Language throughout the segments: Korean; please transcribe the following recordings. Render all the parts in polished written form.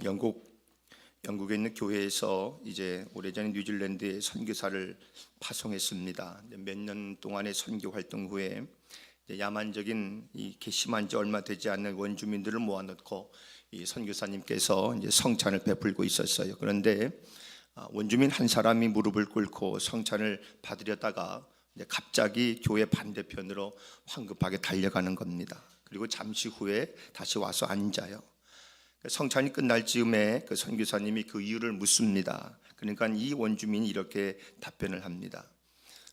영국에 있는 교회에서 이제 오래전에 뉴질랜드에 선교사를 파송했습니다. 몇 년 동안의 선교 활동 후에 야만적인 이 괘씸한 지 얼마 되지 않는 원주민들을 모아놓고 이 선교사님께서 이제 성찬을 베풀고 있었어요. 그런데 원주민 한 사람이 무릎을 꿇고 성찬을 받으려다가 갑자기 교회 반대편으로 황급하게 달려가는 겁니다. 그리고 잠시 후에 다시 와서 앉아요. 성찬이 끝날 즈음에 그 선교사님이 그 이유를 묻습니다. 그러니까 이 원주민이 이렇게 답변을 합니다.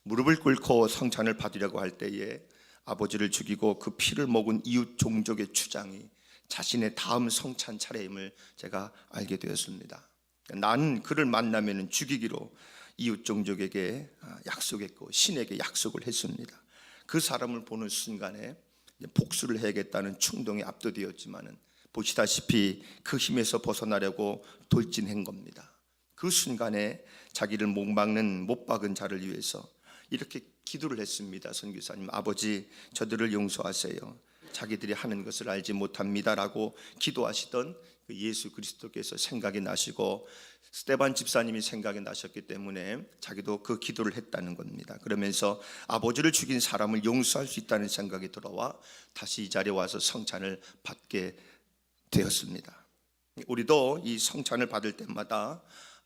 무릎을 꿇고 성찬을 받으려고 할 때에 아버지를 죽이고 그 피를 먹은 이웃 종족의 추장이 자신의 다음 성찬 차례임을 제가 알게 되었습니다. 나는 그를 만나면 죽이기로 이웃 종족에게 약속했고 신에게 약속을 했습니다. 그 사람을 보는 순간에 복수를 해야겠다는 충동에 압도되었지만은 보시다시피 그 힘에서 벗어나려고 돌진한 겁니다. 그 순간에 자기를 못 박은 자를 위해서 이렇게 기도를 했습니다. 선교사님, 아버지 저들을 용서하세요. 자기들이 하는 것을 알지 못합니다라고 기도하시던 그 예수 그리스도께서 생각이 나시고 스데반 집사님이 생각이 나셨기 때문에 자기도 그 기도를 했다는 겁니다. 그러면서 아버지를 죽인 사람을 용서할 수 있다는 생각이 들어와 다시 이 자리에 와서 성찬을 받게 되었습니다. 우리도 이 성찬을 받을 때마다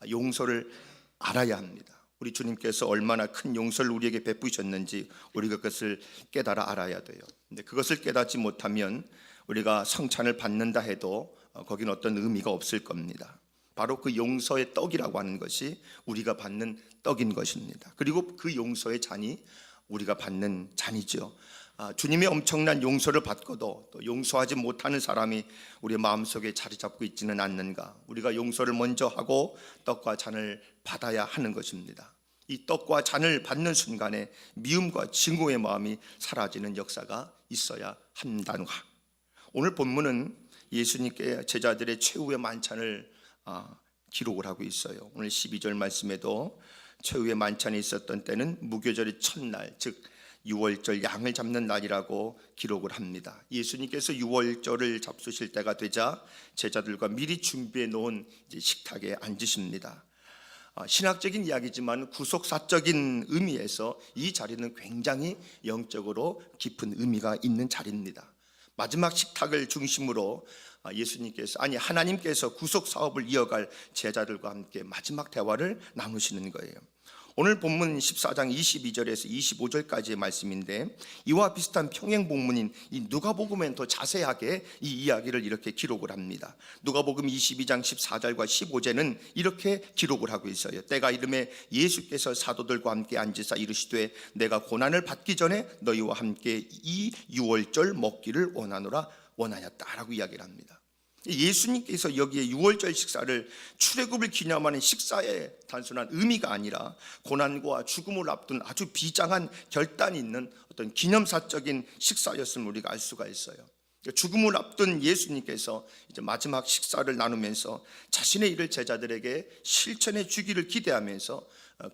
용서를 알아야 합니다. 우리 주님께서 얼마나 큰 용서를 우리에게 베푸셨는지 우리가 그것을 깨달아 알아야 돼요. 근데 그것을 깨닫지 못하면 우리가 성찬을 받는다 해도 거기는 어떤 의미가 없을 겁니다. 바로 그 용서의 떡이라고 하는 것이 우리가 받는 떡인 것입니다. 그리고 그 용서의 잔이 우리가 받는 잔이죠. 주님의 엄청난 용서를 받고도 또 용서하지 못하는 사람이 우리의 마음속에 자리 잡고 있지는 않는가. 우리가 용서를 먼저 하고 떡과 잔을 받아야 하는 것입니다. 이 떡과 잔을 받는 순간에 미움과 증오의 마음이 사라지는 역사가 있어야 한다는가. 오늘 본문은 예수님께 제자들의 최후의 만찬을 기록을 하고 있어요. 오늘 12절 말씀에도 최후의 만찬이 있었던 때는 무교절의 첫날, 즉 6월절 양을 잡는 날이라고 기록을 합니다. 예수님께서 6월절을 잡수실 때가 되자 제자들과 미리 준비해 놓은 식탁에 앉으십니다. 신학적인 이야기지만 구속사적인 의미에서 이 자리는 굉장히 영적으로 깊은 의미가 있는 자리입니다. 마지막 식탁을 중심으로 하나님께서 구속 사업을 이어갈 제자들과 함께 마지막 대화를 나누시는 거예요. 오늘 본문 14장 22절에서 25절까지의 말씀인데 이와 비슷한 평행 본문인 이 누가복음엔 더 자세하게 이 이야기를 이렇게 기록을 합니다. 누가복음 22장 14절과 15절은 이렇게 기록을 하고 있어요. 때가 이름에 예수께서 사도들과 함께 앉으사 이르시되 내가 고난을 받기 전에 너희와 함께 이 유월절 먹기를 원하였다라고 이야기를 합니다. 예수님께서 여기에 6월절 식사를 출애굽을 기념하는 식사의 단순한 의미가 아니라 고난과 죽음을 앞둔 아주 비장한 결단이 있는 어떤 기념사적인 식사였음을 우리가 알 수가 있어요. 죽음을 앞둔 예수님께서 이제 마지막 식사를 나누면서 자신의 일을 제자들에게 실천해 주기를 기대하면서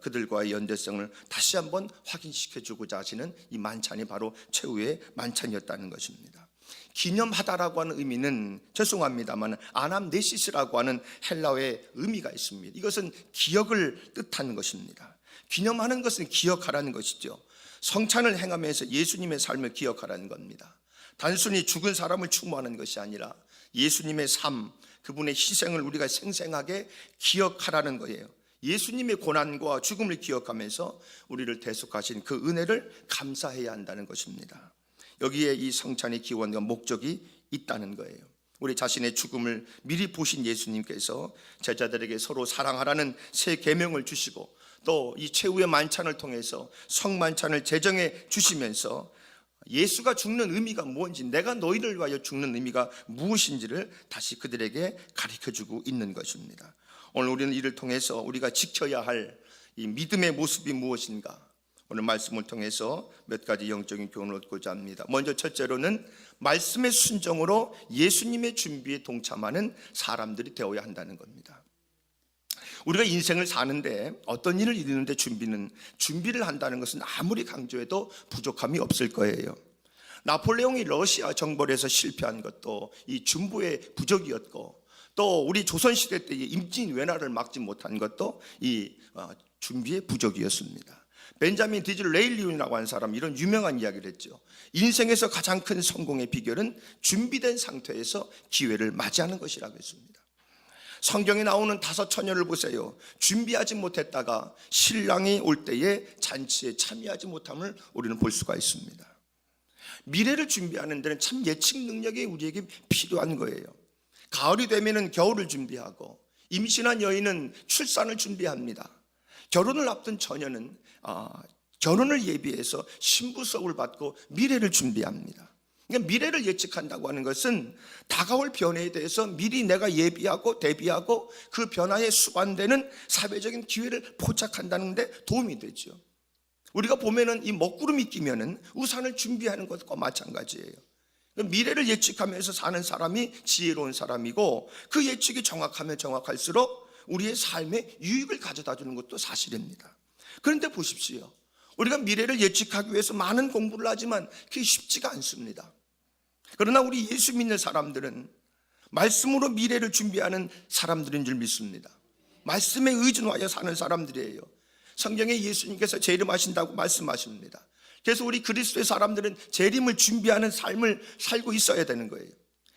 그들과의 연대성을 다시 한번 확인시켜주고자 하시는 이 만찬이 바로 최후의 만찬이었다는 것입니다. 기념하다라고 하는 의미는 죄송합니다만 아남네시스라고 하는 헬라어의 의미가 있습니다. 이것은 기억을 뜻하는 것입니다. 기념하는 것은 기억하라는 것이죠. 성찬을 행하면서 예수님의 삶을 기억하라는 겁니다. 단순히 죽은 사람을 추모하는 것이 아니라 예수님의 삶, 그분의 희생을 우리가 생생하게 기억하라는 거예요. 예수님의 고난과 죽음을 기억하면서 우리를 대속하신 그 은혜를 감사해야 한다는 것입니다. 여기에 이 성찬의 기원과 목적이 있다는 거예요. 우리 자신의 죽음을 미리 보신 예수님께서 제자들에게 서로 사랑하라는 새 계명을 주시고 또 이 최후의 만찬을 통해서 성만찬을 제정해 주시면서 예수가 죽는 의미가 뭔지, 내가 너희를 위하여 죽는 의미가 무엇인지를 다시 그들에게 가르쳐주고 있는 것입니다. 오늘 우리는 이를 통해서 우리가 지켜야 할 이 믿음의 모습이 무엇인가, 오늘 말씀을 통해서 몇 가지 영적인 교훈을 얻고자 합니다. 먼저 첫째로는 말씀의 순종으로 예수님의 준비에 동참하는 사람들이 되어야 한다는 겁니다. 우리가 인생을 사는데 어떤 일을 이루는데 준비를 한다는 것은 아무리 강조해도 부족함이 없을 거예요. 나폴레옹이 러시아 정벌에서 실패한 것도 이 준비의 부족이었고 또 우리 조선시대 때 임진왜란을 막지 못한 것도 이 준비의 부족이었습니다. 벤자민 디즐레일리온이라고 하는 사람 이런 유명한 이야기를 했죠. 인생에서 가장 큰 성공의 비결은 준비된 상태에서 기회를 맞이하는 것이라고 했습니다. 성경에 나오는 5 처녀를 보세요. 준비하지 못했다가 신랑이 올 때에 잔치에 참여하지 못함을 우리는 볼 수가 있습니다. 미래를 준비하는 데는 참 예측 능력이 우리에게 필요한 거예요. 가을이 되면은 겨울을 준비하고, 임신한 여인은 출산을 준비합니다. 결혼을 앞둔 처녀는 결혼을 예비해서 신부석을 받고 미래를 준비합니다. 그러니까 미래를 예측한다고 하는 것은 다가올 변화에 대해서 미리 내가 예비하고 대비하고 그 변화에 수반되는 사회적인 기회를 포착한다는 데 도움이 되죠. 우리가 보면은 이 먹구름이 끼면은 우산을 준비하는 것과 마찬가지예요. 미래를 예측하면서 사는 사람이 지혜로운 사람이고, 그 예측이 정확하면 정확할수록 우리의 삶에 유익을 가져다 주는 것도 사실입니다. 그런데 보십시오. 우리가 미래를 예측하기 위해서 많은 공부를 하지만 그게 쉽지가 않습니다. 그러나 우리 예수 믿는 사람들은 말씀으로 미래를 준비하는 사람들인 줄 믿습니다. 말씀에 의존하여 사는 사람들이에요. 성경에 예수님께서 재림하신다고 말씀하십니다. 그래서 우리 그리스도의 사람들은 재림을 준비하는 삶을 살고 있어야 되는 거예요.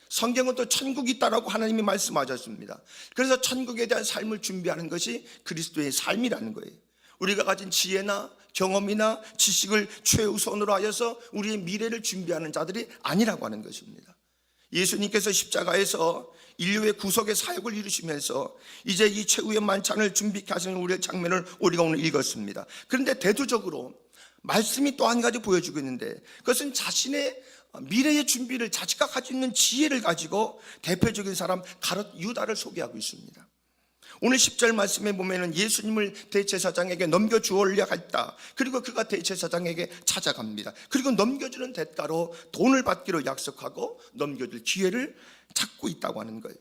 성경은 또 천국이 있다라고 하나님이 말씀하셨습니다. 그래서 천국에 대한 삶을 준비하는 것이 그리스도의 삶이라는 거예요. 우리가 가진 지혜나 경험이나 지식을 최우선으로 하여서 우리의 미래를 준비하는 자들이 아니라고 하는 것입니다. 예수님께서 십자가에서 인류의 구속의 사역을 이루시면서 이제 이 최후의 만찬을 준비케 하시는 우리의 장면을 우리가 오늘 읽었습니다. 그런데 대두적으로 말씀이 또 한 가지 보여주고 있는데, 그것은 자신의 미래의 준비를, 자기가 가지고 있는 지혜를 가지고 대표적인 사람 가롯 유다를 소개하고 있습니다. 오늘 10절 말씀에 보면은 예수님을 대제사장에게 넘겨주려고 했다. 그리고 그가 대제사장에게 찾아갑니다. 그리고 넘겨주는 대가로 돈을 받기로 약속하고 넘겨줄 기회를 찾고 있다고 하는 거예요.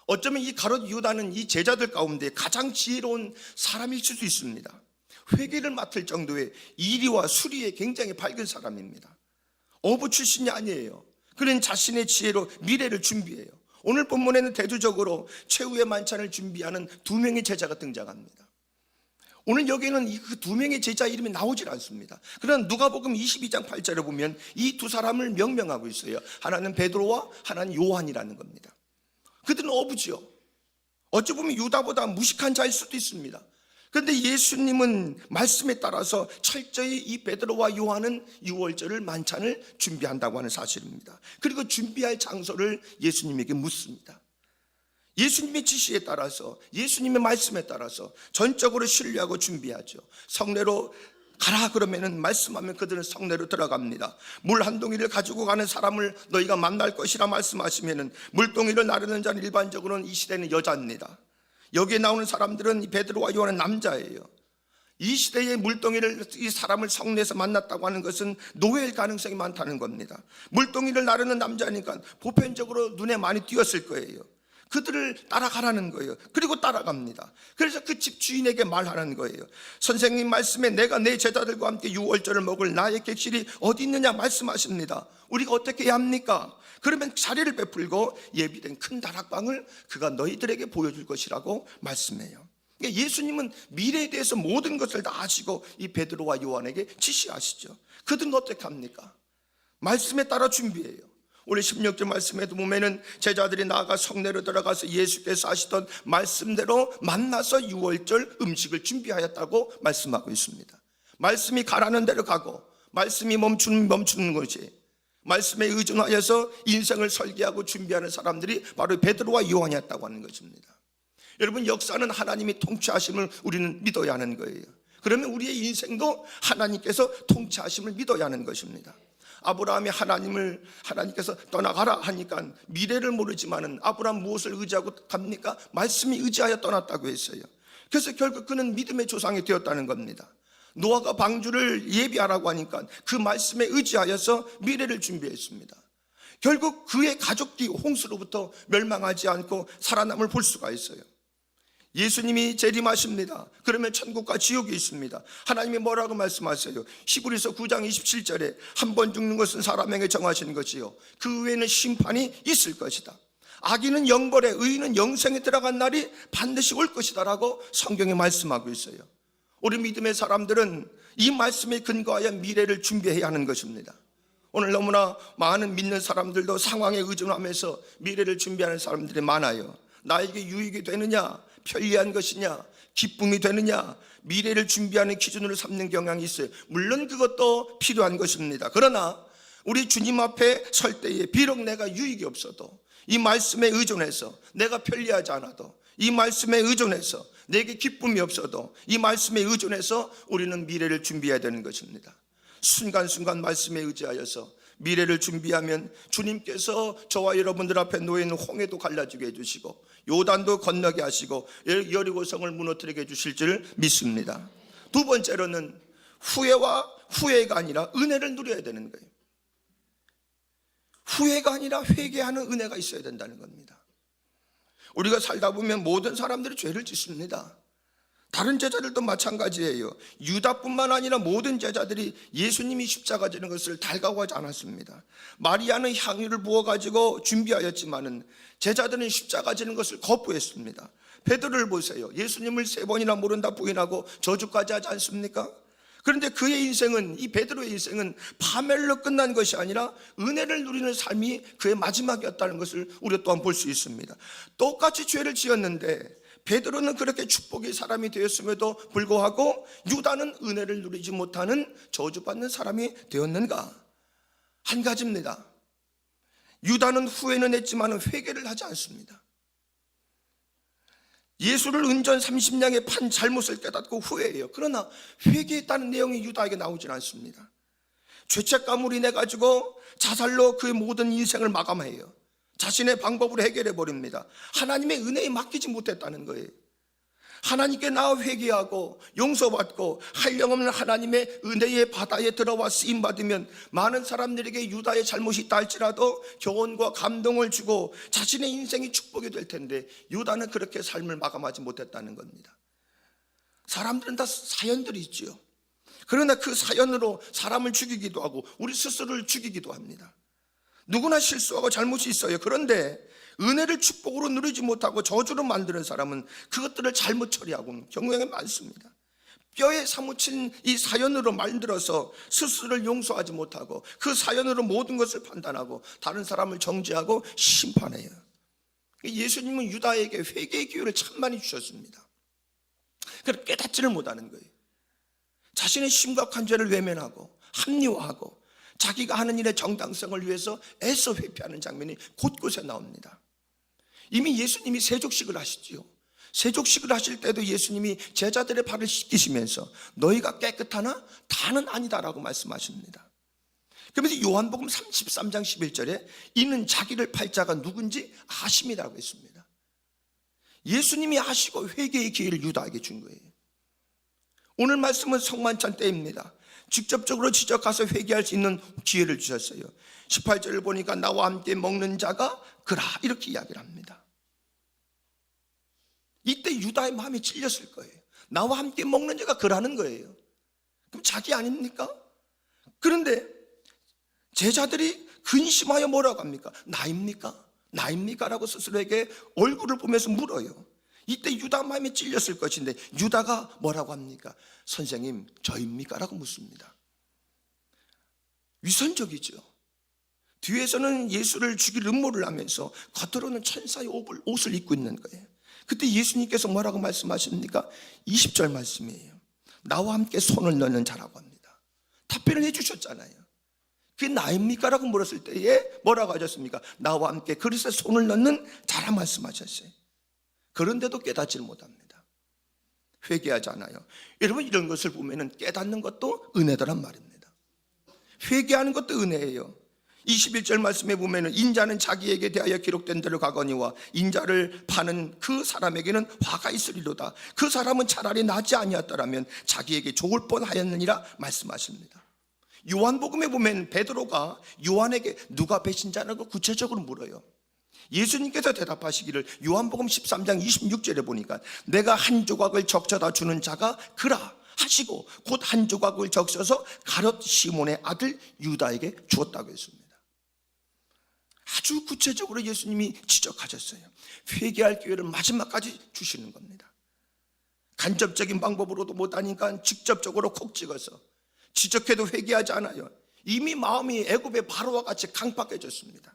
어쩌면 이 가롯 유다는 이 제자들 가운데 가장 지혜로운 사람일 수도 있습니다. 회계를 맡을 정도의 이리와 수리에 굉장히 밝은 사람입니다. 어부 출신이 아니에요. 그는 자신의 지혜로 미래를 준비해요. 오늘 본문에는 대두적으로 최후의 만찬을 준비하는 2명의 제자가 등장합니다. 오늘 여기에는 그 2명의 제자 이름이 나오질 않습니다. 그러나 누가복음 22장 8절에 보면 이 2 사람을 명명하고 있어요. 하나는 베드로와 하나는 요한이라는 겁니다. 그들은 어부지요. 어찌 보면 유다보다 무식한 자일 수도 있습니다. 그런데 예수님은 말씀에 따라서 철저히 이 베드로와 요한은 유월절 만찬을 준비한다고 하는 사실입니다. 그리고 준비할 장소를 예수님에게 묻습니다. 예수님의 지시에 따라서, 예수님의 말씀에 따라서 전적으로 신뢰하고 준비하죠. 성내로 가라 그러면은 말씀하면 그들은 성내로 들어갑니다. 물 한 동이를 가지고 가는 사람을 너희가 만날 것이라 말씀하시면은 물동이를 나르는 자는 일반적으로는 이 시대는 여자입니다. 여기에 나오는 사람들은 베드로와 요한은 남자예요. 이 시대의 물동이를, 이 사람을 성내에서 만났다고 하는 것은 노예일 가능성이 많다는 겁니다. 물동이를 나르는 남자니까 보편적으로 눈에 많이 띄었을 거예요. 그들을 따라가라는 거예요. 그리고 따라갑니다. 그래서 그 집 주인에게 말하는 거예요. 선생님 말씀에 내가 내 제자들과 함께 유월절을 먹을 나의 객실이 어디 있느냐 말씀하십니다. 우리가 어떻게 해야 합니까? 그러면 자리를 베풀고 예비된 큰 다락방을 그가 너희들에게 보여줄 것이라고 말씀해요. 그러니까 예수님은 미래에 대해서 모든 것을 다 아시고 이 베드로와 요한에게 지시하시죠. 그들은 어떻게 합니까? 말씀에 따라 준비해요. 우리 16절 말씀에도 보면은 제자들이 나아가 성내로 들어가서 예수께서 하시던 말씀대로 만나서 유월절 음식을 준비하였다고 말씀하고 있습니다. 말씀이 가라는 대로 가고 말씀이 멈추는 것이, 말씀에 의존하여서 인생을 설계하고 준비하는 사람들이 바로 베드로와 요한이었다고 하는 것입니다. 여러분, 역사는 하나님이 통치하심을 우리는 믿어야 하는 거예요. 그러면 우리의 인생도 하나님께서 통치하심을 믿어야 하는 것입니다. 아브라함이 하나님께서 떠나가라 하니까 미래를 모르지만은 아브라함 무엇을 의지하고 갑니까? 말씀이 의지하여 떠났다고 했어요. 그래서 결국 그는 믿음의 조상이 되었다는 겁니다. 노아가 방주를 예비하라고 하니까 그 말씀에 의지하여서 미래를 준비했습니다. 결국 그의 가족이 홍수로부터 멸망하지 않고 살아남을 볼 수가 있어요. 예수님이 재림하십니다. 그러면 천국과 지옥이 있습니다. 하나님이 뭐라고 말씀하세요? 히브리서 9장 27절에 한 번 죽는 것은 사람에게 정하신 것이요 그 후에는 심판이 있을 것이다. 악인은 영벌에 의인은 영생에 들어간 날이 반드시 올 것이다라고 성경에 말씀하고 있어요. 우리 믿음의 사람들은 이 말씀에 근거하여 미래를 준비해야 하는 것입니다. 오늘 너무나 많은 믿는 사람들도 상황에 의존하면서 미래를 준비하는 사람들이 많아요. 나에게 유익이 되느냐, 편리한 것이냐, 기쁨이 되느냐, 미래를 준비하는 기준으로 삼는 경향이 있어요. 물론 그것도 필요한 것입니다. 그러나 우리 주님 앞에 설 때에 비록 내가 유익이 없어도 이 말씀에 의존해서, 내가 편리하지 않아도 이 말씀에 의존해서, 내게 기쁨이 없어도 이 말씀에 의존해서 우리는 미래를 준비해야 되는 것입니다. 순간순간 말씀에 의지하여서 미래를 준비하면 주님께서 저와 여러분들 앞에 놓여있는 홍해도 갈라지게 해주시고 요단도 건너게 하시고 여리고성을 무너뜨리게 해주실 줄 믿습니다. 두 번째로는 후회가 아니라 은혜를 누려야 되는 거예요. 후회가 아니라 회개하는 은혜가 있어야 된다는 겁니다. 우리가 살다 보면 모든 사람들이 죄를 짓습니다. 다른 제자들도 마찬가지예요. 유다뿐만 아니라 모든 제자들이 예수님이 십자가 지는 것을 달가워하지 않았습니다. 마리아는 향유를 부어가지고 준비하였지만은 제자들은 십자가 지는 것을 거부했습니다. 베드로를 보세요. 예수님을 3번이나 모른다 부인하고 저주까지 하지 않습니까? 그런데 그의 인생은, 이 베드로의 인생은 파멸로 끝난 것이 아니라 은혜를 누리는 삶이 그의 마지막이었다는 것을 우리가 또한 볼 수 있습니다. 똑같이 죄를 지었는데 베드로는 그렇게 축복의 사람이 되었음에도 불구하고 유다는 은혜를 누리지 못하는 저주받는 사람이 되었는가? 한 가지입니다. 유다는 후회는 했지만 회개를 하지 않습니다. 예수를 은전 30냥에 판 잘못을 깨닫고 후회해요. 그러나 회개했다는 내용이 유다에게 나오질 않습니다. 죄책감을 인해 가지고 자살로 그의 모든 인생을 마감해요. 자신의 방법으로 해결해 버립니다. 하나님의 은혜에 맡기지 못했다는 거예요. 하나님께 나와 회개하고 용서받고 한량없는 하나님의 은혜의 바다에 들어와 쓰임받으면 많은 사람들에게 유다의 잘못이 있다 할지라도 교훈과 감동을 주고 자신의 인생이 축복이 될 텐데 유다는 그렇게 삶을 마감하지 못했다는 겁니다. 사람들은 다 사연들이 있지요. 그러나 그 사연으로 사람을 죽이기도 하고 우리 스스로를 죽이기도 합니다. 누구나 실수하고 잘못이 있어요. 그런데 은혜를 축복으로 누리지 못하고 저주로 만드는 사람은 그것들을 잘못 처리하고 경우에 많습니다. 뼈에 사무친 이 사연으로 만들어서 스스로를 용서하지 못하고 그 사연으로 모든 것을 판단하고 다른 사람을 정죄하고 심판해요. 예수님은 유다에게 회개의 기회를 참 많이 주셨습니다. 그런데 깨닫지를 못하는 거예요. 자신의 심각한 죄를 외면하고 합리화하고 자기가 하는 일의 정당성을 위해서 애써 회피하는 장면이 곳곳에 나옵니다. 이미 예수님이 세족식을 하시지요. 세족식을 하실 때도 예수님이 제자들의 발을 씻기시면서 너희가 깨끗하나 다는 아니다라고 말씀하십니다. 그러면서 요한복음 33장 11절에 이는 자기를 팔 자가 누군지 아심이라고 했습니다. 예수님이 아시고 회개의 기회를 유다에게 준 거예요. 오늘 말씀은 성만찬 때입니다. 직접적으로 지적가서 회개할 수 있는 기회를 주셨어요. 18절을 보니까 나와 함께 먹는 자가 그라 이렇게 이야기를 합니다. 이때 유다의 마음이 찔렸을 거예요. 나와 함께 먹는 자가 그라는 거예요. 그럼 자기 아닙니까? 그런데 제자들이 근심하여 뭐라고 합니까? 나입니까? 나입니까? 라고 스스로에게 얼굴을 보면서 물어요. 이때 유다 마음이 찔렸을 것인데 유다가 뭐라고 합니까? 선생님 저입니까? 라고 묻습니다. 위선적이죠. 뒤에서는 예수를 죽일 음모를 하면서 겉으로는 천사의 옷을 입고 있는 거예요. 그때 예수님께서 뭐라고 말씀하십니까? 20절 말씀이에요. 나와 함께 손을 넣는 자라고 합니다. 답변을 해주셨잖아요. 그게 나입니까? 라고 물었을 때에 뭐라고 하셨습니까? 나와 함께 그릇에 손을 넣는 자라 말씀하셨어요. 그런데도 깨닫지를 못합니다. 회개하지 않아요. 여러분 이런 것을 보면 깨닫는 것도 은혜더란 말입니다. 회개하는 것도 은혜예요. 21절 말씀에 보면 인자는 자기에게 대하여 기록된 대로 가거니와 인자를 파는 그 사람에게는 화가 있으리로다. 그 사람은 차라리 나지 아니었더라면 자기에게 좋을 뻔하였느니라 말씀하십니다. 요한복음에 보면 베드로가 요한에게 누가 배신자라고 구체적으로 물어요. 예수님께서 대답하시기를 요한복음 13장 26절에 보니까 내가 한 조각을 적셔다 주는 자가 그라 하시고 곧 한 조각을 적셔서 가룟 시몬의 아들 유다에게 주었다고 했습니다. 아주 구체적으로 예수님이 지적하셨어요. 회개할 기회를 마지막까지 주시는 겁니다. 간접적인 방법으로도 못하니까 직접적으로 콕 찍어서 지적해도 회개하지 않아요. 이미 마음이 애굽의 바로와 같이 강팍해졌습니다.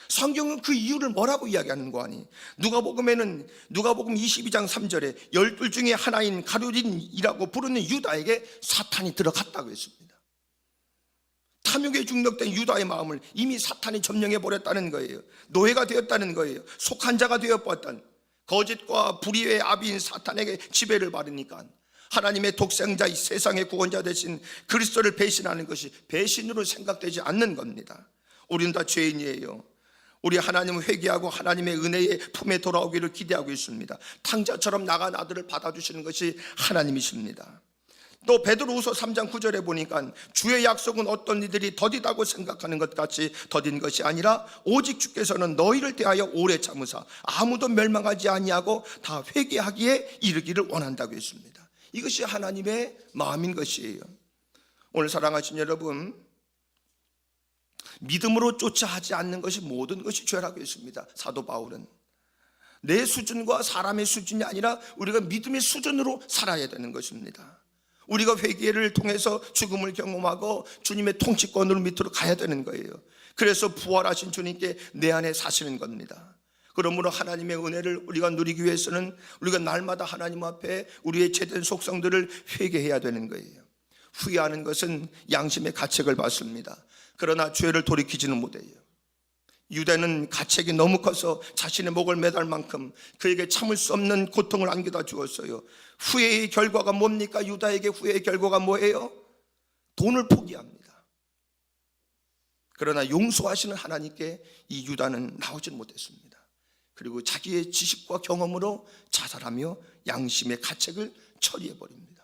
성경은 그 이유를 뭐라고 이야기하는 거 아니? 누가복음 22장 3절에 12 중에 하나인 가룟이라고 부르는 유다에게 사탄이 들어갔다고 했습니다. 탐욕에 중독된 유다의 마음을 이미 사탄이 점령해 버렸다는 거예요. 노예가 되었다는 거예요. 속한 자가 되어버렸다는, 거짓과 불의의 아비인 사탄에게 지배를 받으니까 하나님의 독생자, 이 세상의 구원자 되신 그리스도를 배신하는 것이 배신으로 생각되지 않는 겁니다. 우리는 다 죄인이에요. 우리 하나님을 회개하고 하나님의 은혜의 품에 돌아오기를 기대하고 있습니다. 탕자처럼 나간 아들을 받아주시는 것이 하나님이십니다. 또 베드로후서 3장 9절에 보니까 주의 약속은 어떤 이들이 더디다고 생각하는 것 같이 더딘 것이 아니라 오직 주께서는 너희를 대하여 오래 참으사 아무도 멸망하지 아니하고 다 회개하기에 이르기를 원한다고 했습니다. 이것이 하나님의 마음인 것이에요. 오늘 사랑하신 여러분, 믿음으로 쫓아 하지 않는 것이 모든 것이 죄라고 했습니다. 사도 바울은 내 수준과 사람의 수준이 아니라 우리가 믿음의 수준으로 살아야 되는 것입니다. 우리가 회개를 통해서 죽음을 경험하고 주님의 통치권으로 밑으로 가야 되는 거예요. 그래서 부활하신 주님께 내 안에 사시는 겁니다. 그러므로 하나님의 은혜를 우리가 누리기 위해서는 우리가 날마다 하나님 앞에 우리의 죄된 속성들을 회개해야 되는 거예요. 후회하는 것은 양심의 가책을 받습니다. 그러나 죄를 돌이키지는 못해요. 유대는 가책이 너무 커서 자신의 목을 매달 만큼 그에게 참을 수 없는 고통을 안겨다 주었어요. 후회의 결과가 뭡니까? 유다에게 후회의 결과가 뭐예요? 돈을 포기합니다. 그러나 용서하시는 하나님께 이 유다는 나오질 못했습니다. 그리고 자기의 지식과 경험으로 자살하며 양심의 가책을 처리해버립니다.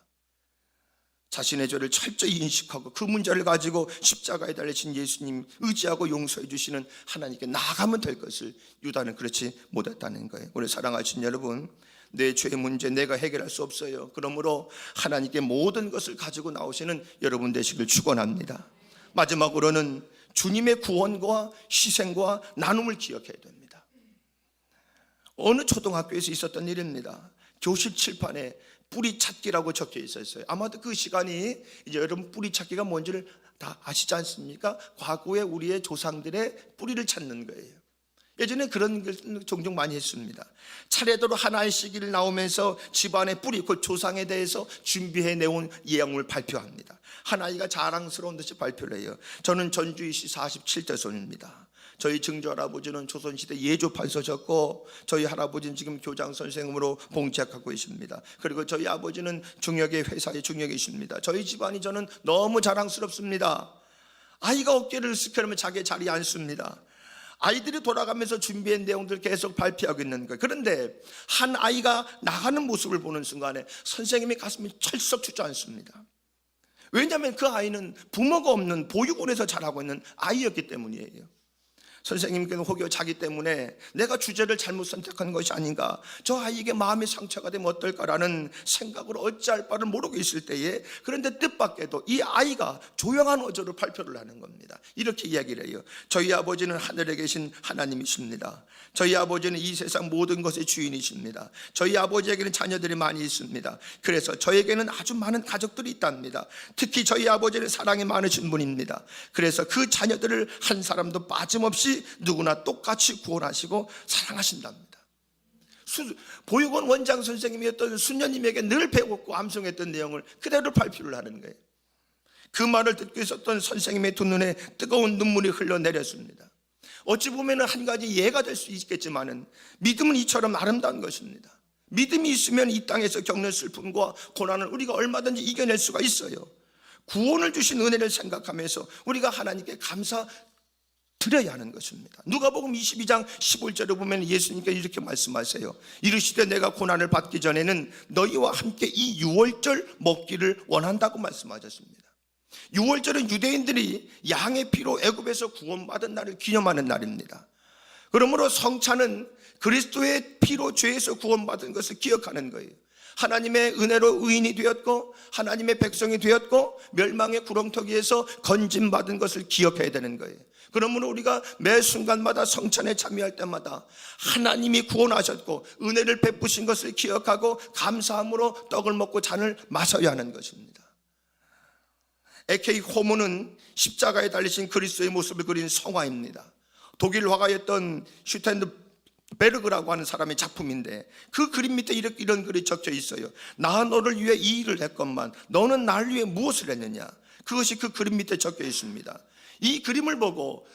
자신의 죄를 철저히 인식하고 그 문제를 가지고 십자가에 달리신 예수님 의지하고 용서해 주시는 하나님께 나아가면 될 것을 유다는 그렇지 못했다는 거예요. 우리 사랑하신 여러분, 내 죄의 문제 내가 해결할 수 없어요. 그러므로 하나님께 모든 것을 가지고 나오시는 여러분 되시길 축원합니다. 마지막으로는 주님의 구원과 희생과 나눔을 기억해야 됩니다. 어느 초등학교에서 있었던 일입니다. 교실 칠판에 뿌리찾기라고 적혀 있었어요. 아마도 그 시간이 이제 여러분 뿌리찾기가 뭔지를 다 아시지 않습니까? 과거에 우리의 조상들의 뿌리를 찾는 거예요. 예전에 그런 걸 종종 많이 했습니다. 차례대로 하나의 시기를 나오면서 집안의 뿌리, 그 조상에 대해서 준비해 내온 예언을 발표합니다. 한 아이가 자랑스러운 듯이 발표를 해요. 저는 전주이시 47대 손입니다. 저희 증조할아버지는 조선시대 예조판서셨고 저희 할아버지는 지금 교장 선생님으로 봉착하고 계십니다. 그리고 저희 아버지는 중역의 회사의 중역이십니다. 저희 집안이 저는 너무 자랑스럽습니다. 아이가 어깨를 스크하면 자기 자리에 앉습니다. 아이들이 돌아가면서 준비한 내용들 계속 발표하고 있는 거예요. 그런데 한 아이가 나가는 모습을 보는 순간에 선생님의 가슴이 철썩 주저앉습니다. 왜냐하면 그 아이는 부모가 없는 보육원에서 자라고 있는 아이였기 때문이에요. 선생님께는 혹여 자기 때문에 내가 주제를 잘못 선택한 것이 아닌가, 저 아이에게 마음의 상처가 되면 어떨까라는 생각으로 어찌할 바를 모르고 있을 때에, 그런데 뜻밖에도 이 아이가 조용한 어조로 발표를 하는 겁니다. 이렇게 이야기를 해요. 저희 아버지는 하늘에 계신 하나님이십니다. 저희 아버지는 이 세상 모든 것의 주인이십니다. 저희 아버지에게는 자녀들이 많이 있습니다. 그래서 저에게는 아주 많은 가족들이 있답니다. 특히 저희 아버지는 사랑이 많으신 분입니다. 그래서 그 자녀들을 한 사람도 빠짐없이 누구나 똑같이 구원하시고 사랑하신답니다. 보육원 원장 선생님이었던 수녀님에게 늘 배웠고 암송했던 내용을 그대로 발표를 하는 거예요. 그 말을 듣고 있었던 선생님의 두 눈에 뜨거운 눈물이 흘러내렸습니다. 어찌 보면 한 가지 예가 될 수 있겠지만 믿음은 이처럼 아름다운 것입니다. 믿음이 있으면 이 땅에서 겪는 슬픔과 고난을 우리가 얼마든지 이겨낼 수가 있어요. 구원을 주신 은혜를 생각하면서 우리가 하나님께 감사 드려야 하는 것입니다. 누가복음 22장 15절에 보면 예수님께서 이렇게 말씀하세요. 이르시되 내가 고난을 받기 전에는 너희와 함께 이 유월절 먹기를 원한다고 말씀하셨습니다. 유월절은 유대인들이 양의 피로 애굽에서 구원받은 날을 기념하는 날입니다. 그러므로 성찬은 그리스도의 피로 죄에서 구원받은 것을 기억하는 거예요. 하나님의 은혜로 의인이 되었고 하나님의 백성이 되었고 멸망의 구렁텅이에서 건짐받은 것을 기억해야 되는 거예요. 그러므로 우리가 매 순간마다 성찬에 참여할 때마다 하나님이 구원하셨고 은혜를 베푸신 것을 기억하고 감사함으로 떡을 먹고 잔을 마셔야 하는 것입니다. 에케이 호모는 십자가에 달리신 그리스도의 모습을 그린 성화입니다. 독일 화가였던 슈텐베르그라고 하는 사람의 작품인데 그 그림 밑에 이런 글이 적혀 있어요. 나 너를 위해 이 일을 했건만 너는 날 위해 무엇을 했느냐. 그것이 그 그림 밑에 적혀 있습니다. 이 그림을 보고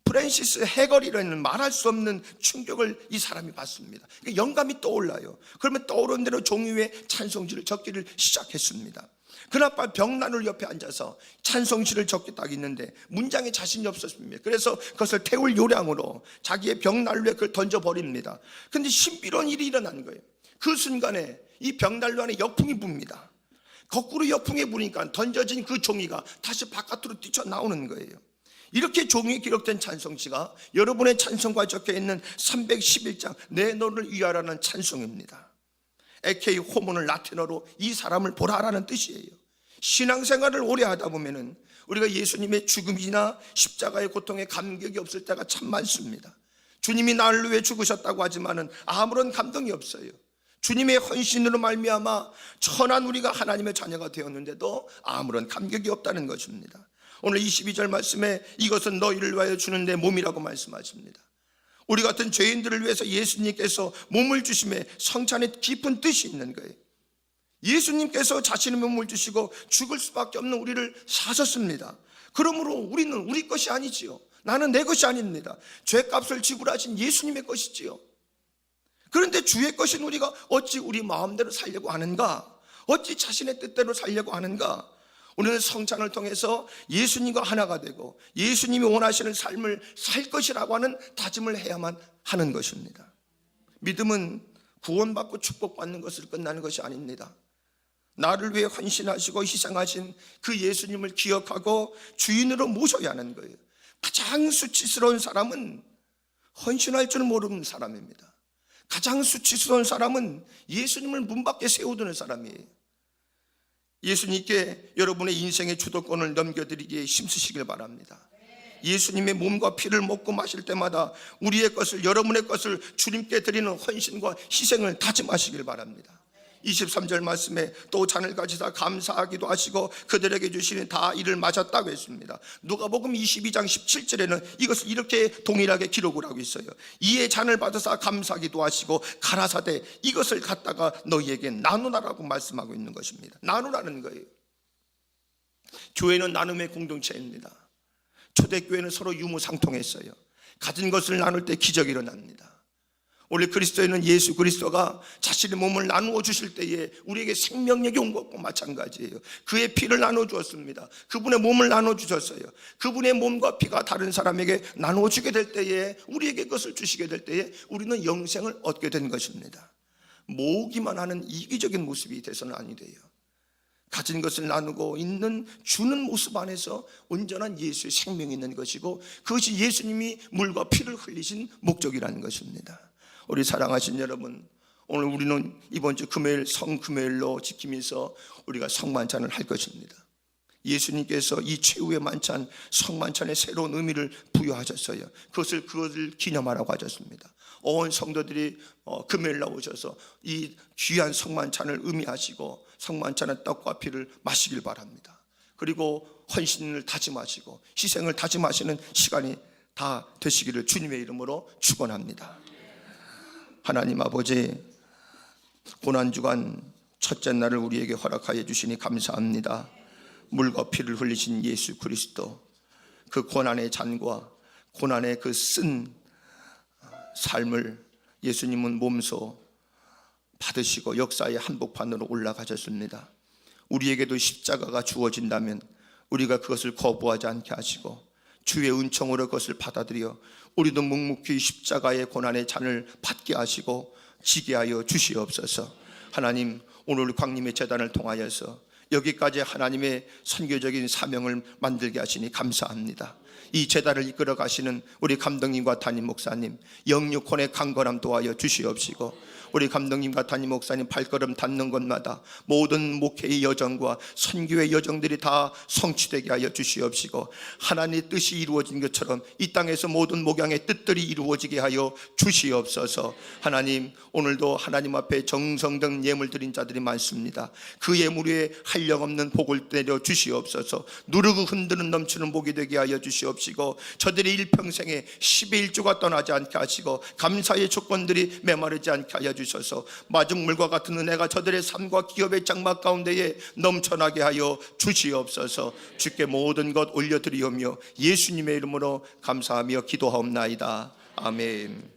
프랜시스 해걸이라는 말할 수 없는 충격을 이 사람이 받습니다. 영감이 떠올라요. 그러면 떠오른 대로 종이 위에 찬송시를 적기를 시작했습니다. 그나마 벽난로 옆에 앉아서 찬송시를 적게 딱 있는데 문장에 자신이 없었습니다. 그래서 그것을 태울 요량으로 자기의 벽난로에 그걸 던져버립니다. 그런데 신비로운 일이 일어난 거예요. 그 순간에 이 벽난로 안에 역풍이 붑니다. 거꾸로 역풍이 부니까 던져진 그 종이가 다시 바깥으로 뛰쳐나오는 거예요. 이렇게 종이에 기록된 찬송시가 여러분의 찬송가에 적혀있는 311장 내 너를 위하라는 찬송입니다. 에케이 호모는 라틴어로 이 사람을 보라라는 뜻이에요. 신앙생활을 오래 하다 보면은 우리가 예수님의 죽음이나 십자가의 고통에 감격이 없을 때가 참 많습니다. 주님이 나를 위해 죽으셨다고 하지만은 아무런 감동이 없어요. 주님의 헌신으로 말미암아 천한 우리가 하나님의 자녀가 되었는데도 아무런 감격이 없다는 것입니다. 오늘 22절 말씀에 이것은 너희를 위하여 주는 내 몸이라고 말씀하십니다. 우리 같은 죄인들을 위해서 예수님께서 몸을 주심에 성찬에 깊은 뜻이 있는 거예요. 예수님께서 자신의 몸을 주시고 죽을 수밖에 없는 우리를 사셨습니다. 그러므로 우리는 우리 것이 아니지요. 나는 내 것이 아닙니다. 죄값을 지불하신 예수님의 것이지요. 그런데 주의 것인 우리가 어찌 우리 마음대로 살려고 하는가? 어찌 자신의 뜻대로 살려고 하는가? 우리는 성찬을 통해서 예수님과 하나가 되고 예수님이 원하시는 삶을 살 것이라고 하는 다짐을 해야만 하는 것입니다. 믿음은 구원받고 축복받는 것을 끝나는 것이 아닙니다. 나를 위해 헌신하시고 희생하신 그 예수님을 기억하고 주인으로 모셔야 하는 거예요. 가장 수치스러운 사람은 헌신할 줄 모르는 사람입니다. 가장 수치스러운 사람은 예수님을 문 밖에 세워두는 사람이에요. 예수님께 여러분의 인생의 주도권을 넘겨드리기에 힘쓰시길 바랍니다. 예수님의 몸과 피를 먹고 마실 때마다 우리의 것을, 여러분의 것을 주님께 드리는 헌신과 희생을 다짐하시길 바랍니다. 23절 말씀에 또 잔을 가지사 감사하기도 하시고 그들에게 주시니 다 이를 마셨다고 했습니다. 누가복음 22장 17절에는 이것을 이렇게 동일하게 기록을 하고 있어요. 이에 잔을 받아서 감사하기도 하시고 가라사대 이것을 갖다가 너희에게 나누라라고 말씀하고 있는 것입니다. 나누라는 거예요. 교회는 나눔의 공동체입니다. 초대교회는 서로 유무상통했어요. 가진 것을 나눌 때 기적이 일어납니다. 원래 그리스도에는 예수 그리스도가 자신의 몸을 나누어 주실 때에 우리에게 생명력이 온 것과 마찬가지예요. 그의 피를 나누어 주었습니다. 그분의 몸을 나누어 주셨어요. 그분의 몸과 피가 다른 사람에게 나누어 주게 될 때에, 우리에게 그것을 주시게 될 때에 우리는 영생을 얻게 된 것입니다. 모으기만 하는 이기적인 모습이 돼서는 아니 돼요. 가진 것을 나누고 있는 주는 모습 안에서 온전한 예수의 생명이 있는 것이고, 그것이 예수님이 물과 피를 흘리신 목적이라는 것입니다. 우리 사랑하신 여러분, 오늘 우리는 이번 주 금요일 성금요일로 지키면서 우리가 성만찬을 할 것입니다. 예수님께서 이 최후의 만찬, 성만찬에 새로운 의미를 부여하셨어요. 그것을 기념하라고 하셨습니다. 온 성도들이 금요일 나오셔서 이 귀한 성만찬을 의미하시고 성만찬의 떡과 피를 마시길 바랍니다. 그리고 헌신을 다짐하시고 희생을 다짐하시는 시간이 다 되시기를 주님의 이름으로 축원합니다. 하나님 아버지, 고난주간 첫째 날을 우리에게 허락하여 주시니 감사합니다. 물과 피를 흘리신 예수 그리스도, 그 고난의 잔과 고난의 그 쓴 삶을 예수님은 몸소 받으시고 역사의 한복판으로 올라가셨습니다. 우리에게도 십자가가 주어진다면 우리가 그것을 거부하지 않게 하시고 주의 은총으로 그것을 받아들여 우리도 묵묵히 십자가의 고난의 잔을 받게 하시고 지게 하여 주시옵소서. 하나님, 오늘 광림의 제단을 통하여서 여기까지 하나님의 선교적인 사명을 만들게 하시니 감사합니다. 이 제단을 이끌어 가시는 우리 감독님과 담임 목사님 영육혼의 강건함 도하여 주시옵시고, 우리 감독님과 담임 목사님 발걸음 닿는 곳마다 모든 목회의 여정과 선교의 여정들이 다 성취되게 하여 주시옵시고, 하나님의 뜻이 이루어진 것처럼 이 땅에서 모든 목양의 뜻들이 이루어지게 하여 주시옵소서. 하나님, 오늘도 하나님 앞에 정성된 예물 드린 자들이 많습니다. 그 예물 위에 한량없는 복을 내려 주시옵소서. 누르고 흔드는 넘치는 복이 되게 하여 주시옵시고, 저들의 일평생에 10의 1조가 떠나지 않게 하시고 감사의 조건들이 메마르지 않게 하여 주셔서 마중 물과 같은 은혜가 저들의 삶과 기업의 장막 가운데에 넘쳐나게 하여 주시옵소서. 주께 모든 것 올려드리오며 예수님의 이름으로 감사하며 기도하옵나이다. 아멘.